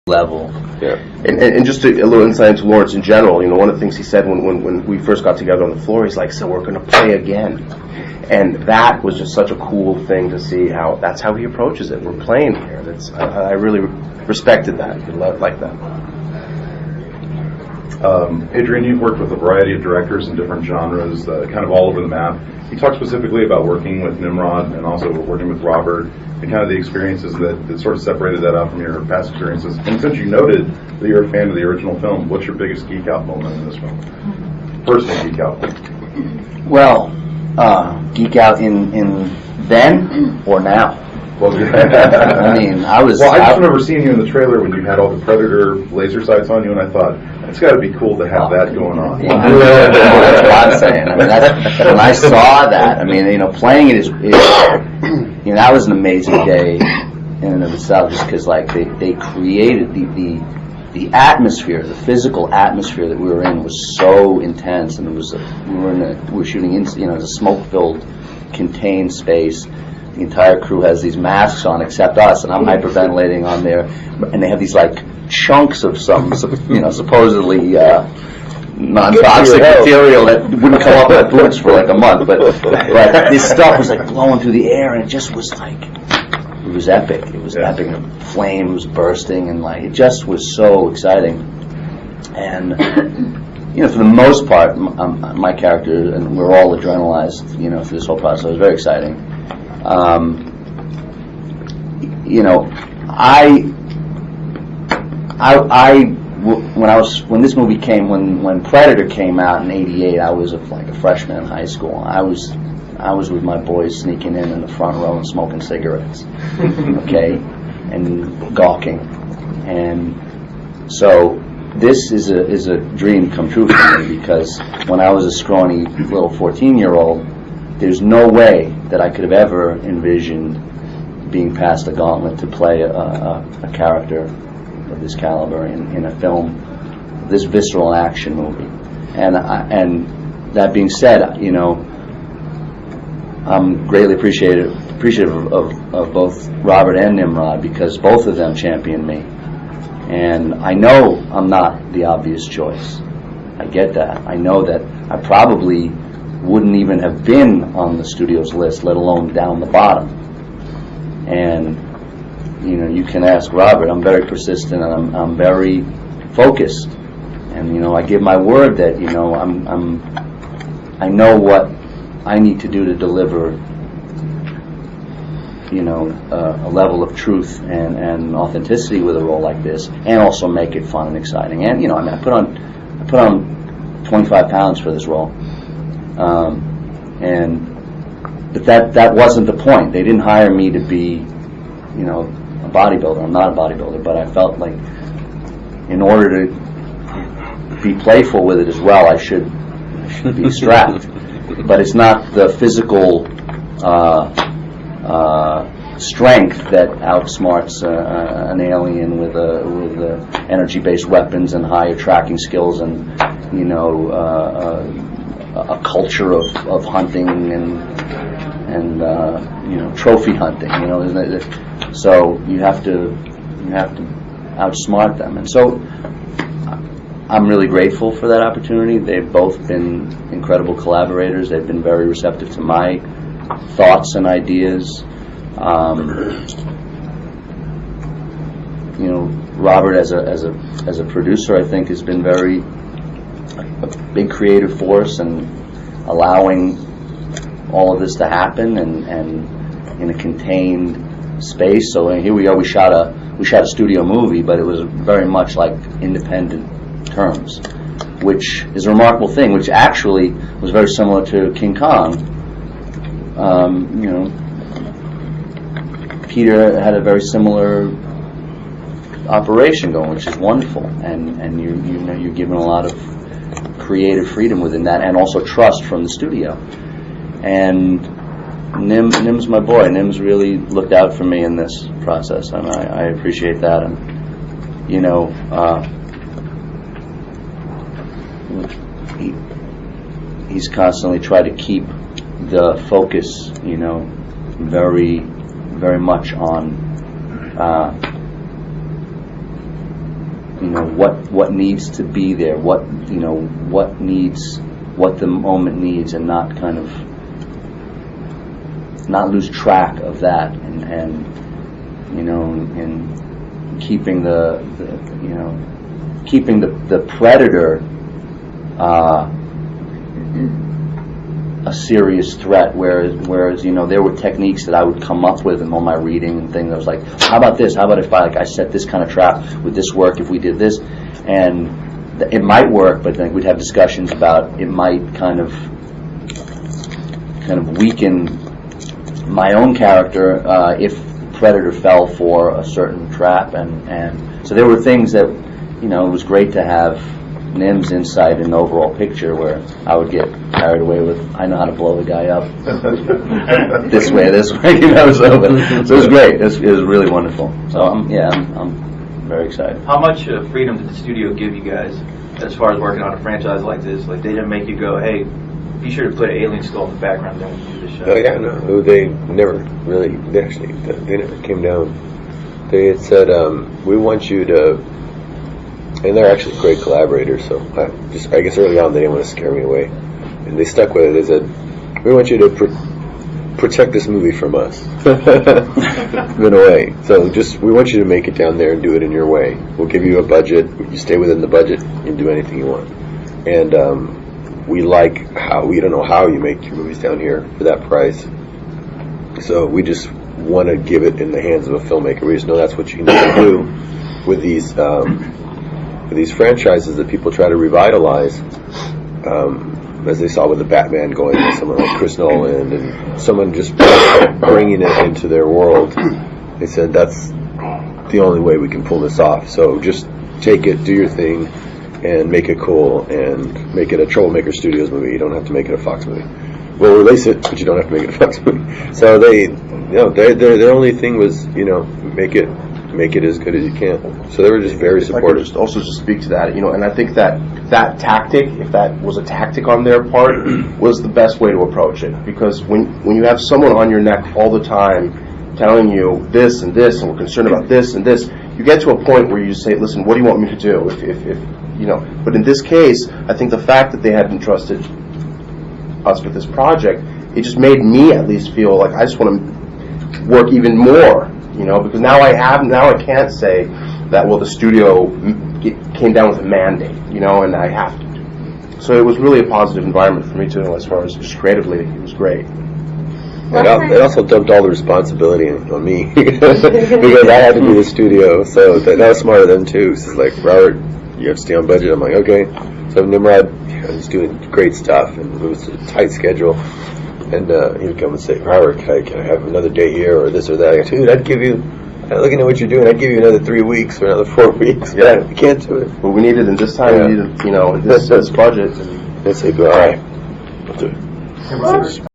level. Yeah, and just a little insight into Lawrence in general. You know, one of the things he said when we first got together on the floor, he's like, "So we're going to play again," and that was just such a cool thing to see. That's how he approaches it. We're playing here. I really respected that. I like that. Adrien, you've worked with a variety of directors in different genres, kind of all over the map. You talked specifically about working with Nimrod and also working with Robert, and kind of the experiences that sort of separated that out from your past experiences. And since you noted that you're a fan of the original film, what's your biggest geek out moment in this film? Personal geek out. Well, geek out in then or now? Well, I mean, I just remember seeing you in the trailer when you had all the Predator laser sights on you, and I thought, it's got to be cool to have that going on. Yeah, that's what I'm saying. I mean, when I saw that, I mean, you know, playing it is you know, that was an amazing day in and of itself, just because like they created the atmosphere, the physical atmosphere that we were in was so intense, and it was we were shooting in, you know, a smoke-filled, contained space. The entire crew has these masks on except us, and I'm hyperventilating on there, and they have these like chunks of some, you know, supposedly non-toxic material that wouldn't come up with boots for like a month, but this stuff was like blowing through the air, and it just was like, it was epic. It was epic. Flames bursting, and like it just was so exciting. And you know, for the most part, my character, and we're all adrenalized, you know, through this whole process. It was very exciting. You know, when this movie came, when Predator came out in '88, I was like a freshman in high school. I was with my boys sneaking in the front row and smoking cigarettes, okay, and gawking, and so this is a dream come true for me, because when I was a scrawny little 14-year-old, there's no way that I could have ever envisioned being passed a gauntlet to play a character of this caliber in a film, this visceral action movie. And that being said, you know, I'm greatly appreciative of both Robert and Nimrod, because both of them championed me. And I know I'm not the obvious choice. I get that. I know that I probably wouldn't even have been on the studio's list, let alone down the bottom. And you know, you can ask Robert. I'm very persistent, and I'm very focused. And you know, I give my word that, you know, I know what I need to do to deliver, you know, a level of truth and authenticity with a role like this, and also make it fun and exciting. And you know, I mean, I put on 25 pounds for this role. But that wasn't the point. They didn't hire me to be, you know, a bodybuilder. I'm not a bodybuilder, but I felt like in order to be playful with it as well, I should be strapped. But it's not the physical strength that outsmarts an alien with energy-based weapons and higher tracking skills, and you know, a culture of hunting and you know, trophy hunting. You know, so you have to outsmart them, and so I'm really grateful for that opportunity. They've both been incredible collaborators. They've been very receptive to my thoughts and ideas. You know, Robert as a producer, I think, has been a big creative force, and allowing all of this to happen, and in a contained space. So here we are. We shot a studio movie, but it was very much like independent terms, which is a remarkable thing, which actually was very similar to King Kong. You know, Peter had a very similar operation going, which is wonderful, and you know, you're given a lot of creative freedom within that, and also trust from the studio. And Nim's my boy. Nim's really looked out for me in this process, and I appreciate that. And you know, he's constantly tried to keep the focus, you know, very, very much on what needs to be there, what the moment needs, and not kind of not lose track of that, and keeping the predator a serious threat, whereas there were techniques that I would come up with in all my reading and things. I was like, how about this? How about if I set this kind of trap? Would this work if we did this? And it might work, but then we'd have discussions about it might kind of weaken my own character if predator fell for a certain trap, and so there were things that it was great to have Nim's insight in the overall picture, where I would get carried away with, I know how to blow the guy up this way, so it was great. It was really wonderful. So I'm very excited. How much freedom did the studio give you guys as far as working on a franchise like this? Like, they didn't make you go, hey, be sure to put an alien skull in the background when you do the show? Oh yeah, no, they never really. They never came down. They had said, we want you to. And they're actually great collaborators, so I guess early on they didn't want to scare me away. And they stuck with it. They said, we want you to protect this movie from us. In a way. So we want you to make it down there and do it in your way. We'll give you a budget. You stay within the budget and do anything you want. And we don't know how you make your movies down here for that price. So we just want to give it in the hands of a filmmaker. We just know that's what you need to do with these franchises that people try to revitalize, as they saw with the Batman going to someone like Chris Nolan and someone just bringing it into their world. They said that's the only way we can pull this off. So just take it, do your thing, and make it cool, and make it a Troublemaker Studios movie. You don't have to make it a Fox movie. We'll release it, but you don't have to make it a Fox movie. So their only thing was, make it as good as you can. So they were just very supportive. If I could just speak to that, and I think that tactic, if that was a tactic on their part, was the best way to approach it. Because when you have someone on your neck all the time telling you this and this, and we're concerned about this and this, you get to a point where you just say, listen, what do you want me to do? But in this case, I think the fact that they had entrusted us with this project, it just made me at least feel like I just want to work even more. Because now I can't say that, well, the studio came down with a mandate, and I have to. So it was really a positive environment for me too, as far as just creatively, it was great. It also dumped all the responsibility on me because I had to do the studio, so that was smart of them too. So it's like, Robert, you have to stay on budget. I'm like, okay. So Nimrod, he's doing great stuff, and it was a tight schedule. And he would come and say, Robert, can I have another day here or this or that? I go, dude, I'd give you, looking at what you're doing, I'd give you another 3 weeks or another 4 weeks. Yeah, we can't do it. But we need it in this time, we need it, this budget. Let's say, all right, we'll do it.